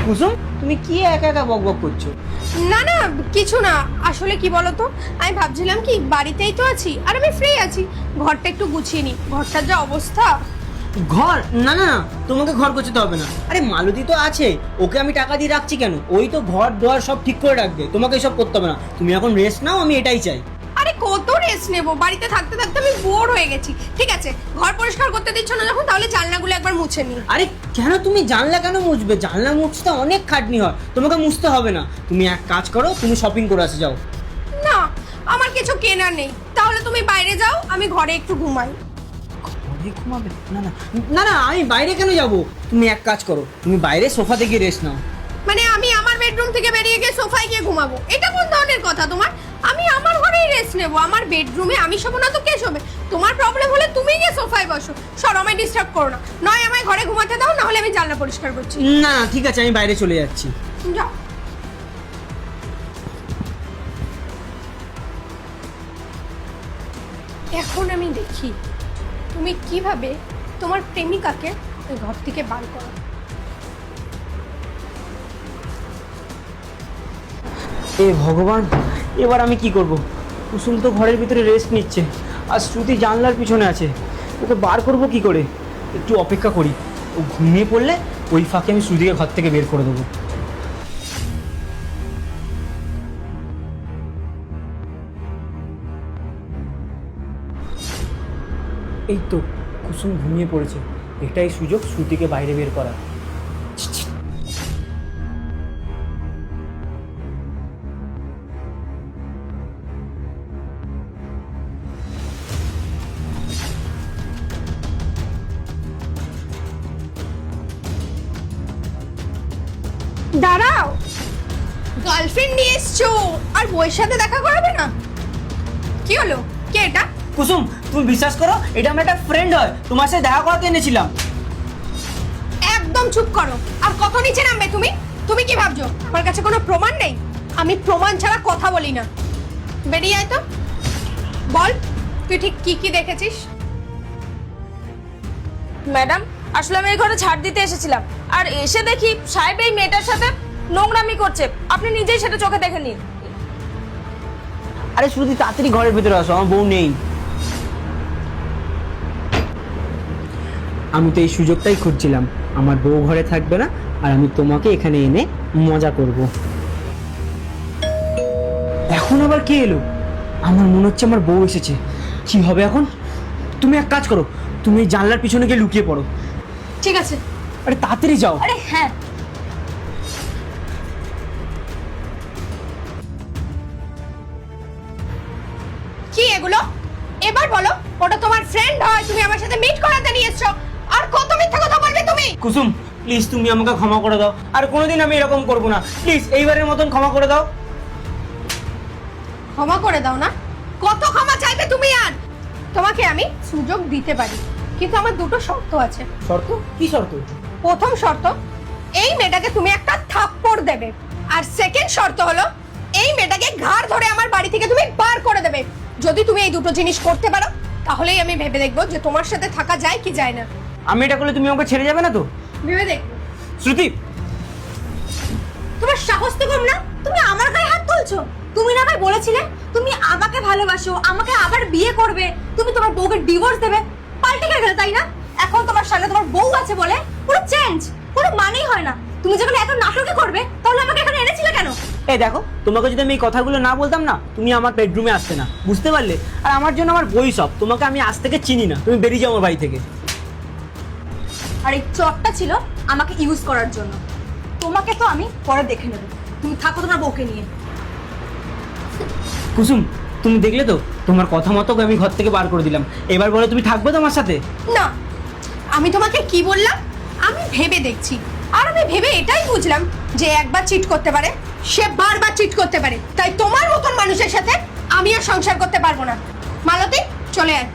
কুসুম, তুমি কি একা একা বকবক করছো? না না, কিছু না। আসলে কি বলতো, আমি ভাবছিলাম কি বাড়িতেই তো আছি আর আমি ফ্রি আছি, ঘরটা একটু গুছিয়ে নি। ঘরটার যা অবস্থা। ঘর? না না না, তোমাকে ঘর গোছাতে হবে না। আরে মালতী তো আছে, ওকে আমি টাকা দিয়ে রাখছি কেন? ওই তো ঘর দোয়ার সব ঠিক করে রাখবে, তোমাকে এসব করতে হবে না। তুমি এখন রেস্ট নাও, আমি এটাই চাই। আরে কত রেস্ট নেবো, বাড়িতে থাকতে থাকতে আমি বোর হয়ে গেছি। ঠিক আছে, ঘর পরিষ্কার করতে দিচ্ছ না যখন, তাহলে জানলাগুলো একবার মুছে নি। আরে কেন তুমি জানলা কেন মুছবে? জানলা মুছতে অনেক খাটনি হয়, তোমাকে মুছতে হবে না। তুমি এক কাজ করো, তুমি শপিং করে আসে যাও। না, আমার কিছু কেনার নেই, তাহলে তুমি বাইরে যাও, আমি ঘরে একটু ঘুমাই। ঘরে ঘুমাবে? না না না না, আমি বাইরে কেন যাব? তুমি এক কাজ করো, তুমি বাইরে সোফাতে গিয়ে রেস্ট নাও। মানে আমি আমার বেডরুম থেকে বেরিয়ে গিয়ে সোফায় গিয়ে ঘুমাবো? এটা কোন ধরনের কথা তোমার? আমি আমার ঘরেই রেস্ট নেবো, আমার বেডরুমে। আমি শোবো না তো কে শোবে? তোমার প্রবলেম হলে তুমি গিয়ে সোফায় বসো। সর, আমায় ডিস্টার্ব করো না। নয় আমায় ঘরে ঘুমাতে দাও, না হলে আমি জানলা পরিষ্কার করছি। না না ঠিক আছে, আমি বাইরে চলে যাচ্ছি। যাও। এখন আমি দেখি তুমি কিভাবে তোমার প্রেমিকাকে ওই ঘর থেকে বার করো। এ ভগবান, এবার আমি কি করব? কুসুম তো ঘরের ভিতরে রেস্ট নিচ্ছে, আর শ্রুতি জানলার পিছনে আছে। ওকে বার করব কি করে? একটু অপেক্ষা করি, ও ঘুমিয়ে পড়লে ওই ফাঁকে আমি শ্রুতিকে ঘর থেকে বের করে দেবো। এই তো কুসুম ঘুমিয়ে পড়েছে, এটাই সুযোগ শ্রুতিকে বাইরে বের করা। দাঁড়াও, গার্লফ্রেন্ড নিয়ে এসছো আর বউয়ের সাথে দেখা করাবে না? কি হলো? কে এটা? কুসুম, তুমি বিশ্বাস করো, এটা আমার একটা ফ্রেন্ড হয়, তোমার সাথে দেখা করাতে এনেছিলাম। একদম চুপ করো। আর কত নিচে নামবে তুমি? তুমি কি ভাবছো আমার কাছে কোনো প্রমাণ নেই? আমি প্রমাণ ছাড়া কথা বলি না। বেরিয়ে আয় তো। বল, তুই ঠিক কি কি দেখেছিস? ম্যাডাম, আসলে আমি এই ঘরে ছাড় দিতে এসেছিলাম, আর এসে দেখি সাহেব এই মেয়েটার সাথে নোংরামি করছে। আপনি নিজেই সেটা চোখে দেখে নিন। আরে শ্রুতি, তাড়াতাড়ি ঘরের ভিতরে আসো, আমার বউ নেই। আমি তো এই সুযোগটাই খুঁজছিলাম, আমার বউ ঘরে থাকবে না আর আমি তোমাকে এখানে এনে মজা করব। এখন আবার কে এলো? আমার মনে হচ্ছে আমার বউ এসেছে। কি হবে এখন? তুমি এক কাজ করো, তুমি এই জানলার পিছনে গিয়ে লুকিয়ে পড়ো। ঠিক আছে। আরে তাড়াতাড়ি যাও। আরে হ্যাঁ। কি এগুলো? এবার বলো, ওটা তোমার ফ্রেন্ড হয়, তুমি আমার সাথে মিট করাতে নিয়ে এসছো। আর কত মিথ্যা কথা বলবে তুমি? কুসুম প্লিজ, তুমি আমাকে ক্ষমা করে দাও, আর কোনোদিন আমি এরকম করবো না। প্লিজ এইবারের মতন ক্ষমা করে দাও। ক্ষমা করে দাও না? কত ক্ষমা চাইবে তুমি? আর তোমাকে আমি সুযোগ দিতে পারি, কিন্তু আমার দুটো শর্ত আছে। শর্ত? কি শর্ত? প্রথম শর্ত, এই মেয়েটাকে তুমি একটা থাপ্পড় দেবে। আর সেকেন্ড শর্ত হলো, এই মেয়েটাকে ঘাড় ধরে আমার বাড়ি থেকে তুমি বার করে দেবে। যদি তুমি এই দুটো জিনিস করতে পারো, তাহলেই আমি ভেবে দেখবো যে তোমার সাথে থাকা যায় কি যায় না। আমি এটা করলে তুমি আমাকে ছেড়ে যাবে না তো? ভেবে দেখবো। শ্রুতি, তোমার সাহস তো কম না, তুমি আমার গায়ে হাত তুলছো। তুমি না ভাই বলেছিলে তুমি আমাকে ভালোবাসো, আমাকে আবার বিয়ে করবে, তুমি তোমার বউকে ডিভোর্স দেবে। পাল্টে গেলে তাই না? এখন তোমার সামনে তোমার বউ আছে বলে পুরো চেঞ্জ, কোনো মানেই হয় না। তুমি যখন এত নাটকে করবে, তাহলে আমাকে এখানে এনেছিলে কেন? এই দেখো, তোমাকে যদি আমি এই কথাগুলো না বলতাম না, তুমি আমার বেডরুমে আসতে না, বুঝতে পারলে? আর আমার জন্য আমার বই সব, তোমাকে আমি আজ থেকে চিনি না, তুমি বেরিয়ে যাও আমার বাড়ি থেকে। আর এই চটটা ছিল আমাকে ইউজ করার জন্য। তোমাকে তো আমি পরে দেখে নেব। তুমি থাকো তোমার বউকে নিয়ে। কুসুম, তুমি দেখলে তো, তোমার কথা মতো আমি ঘর থেকে বার করে দিলাম। এবার বলো, তুমি থাকবে তো আমার সাথে? না, আমি তোমাকে কি বললাম? আমি ভেবে দেখছি। আর আমি ভেবে এটাই বুঝলাম যে একবার চিট করতে পারে, সে বারবার চিট করতে পারে। তাই তোমার মতন মানুষের সাথে আমি আর সংসার করতে পারবো না। মালতী, চলে আয়।